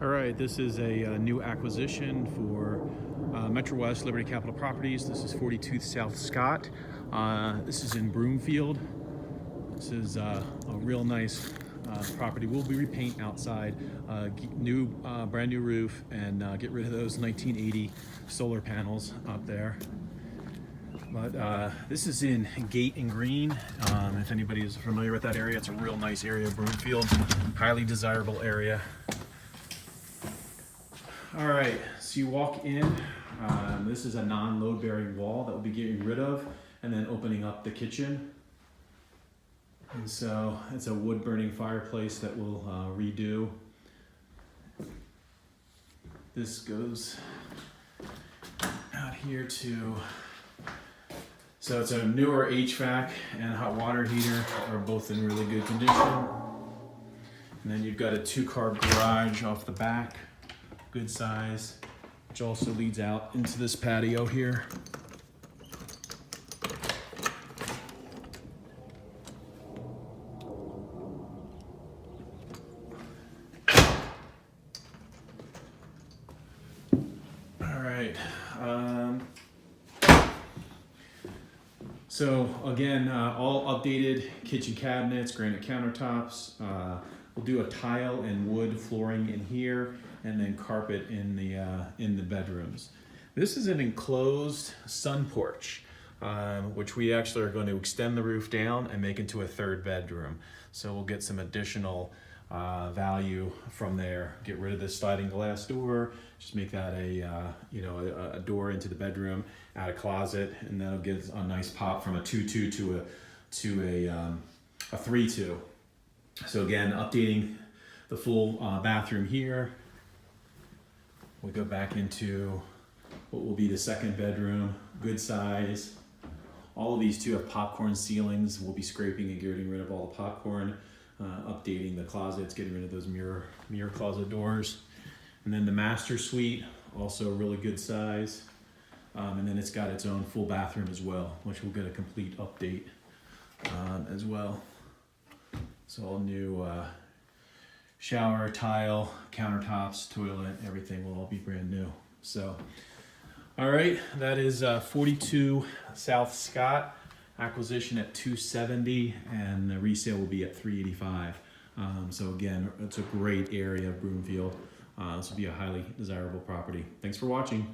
All right, this is a new acquisition for Metro West Liberty Capital Properties. This is 42 South Scott. This is in Broomfield. This is a real nice property. We'll be repaint outside, brand new roof, and get rid of those 1980 solar panels up there. But this is in Gate and Green. If anybody is familiar with that area, it's a real nice area of Broomfield, highly desirable area. All right, so you walk in, this is a non-load bearing wall that we'll be getting rid of and then opening up the kitchen. And so it's a wood burning fireplace that we'll redo. This goes out here to, so it's a newer HVAC and hot water heater are both in really good condition. And then you've got a 2-car garage off the back. Good size, which also leads out into this patio here. All right. So again, all updated kitchen cabinets, granite countertops. We'll do a tile and wood flooring in here, and then carpet in the bedrooms. This is an enclosed sun porch, which we actually are going to extend the roof down and make into a 3rd bedroom. So we'll get some additional value from there. Get rid of this sliding glass door, just make that a door into the bedroom, add a closet, and that'll get a nice pop from a 2-2 to a 3-2. So again, updating the full bathroom here. We go back into what will be the 2nd bedroom, good size. All of these two have popcorn ceilings. We'll be scraping and getting rid of all the popcorn, updating the closets, getting rid of those mirror closet doors. And then the master suite, also really good size. And then it's got its own full bathroom as well, which will get a complete update as well. So all new shower, tile, countertops, toilet, everything will all be brand new. So, all right, that is 42 South Scott, acquisition at $270, and the resale will be at $385. So again, it's a great area of Broomfield. This will be a highly desirable property. Thanks for watching.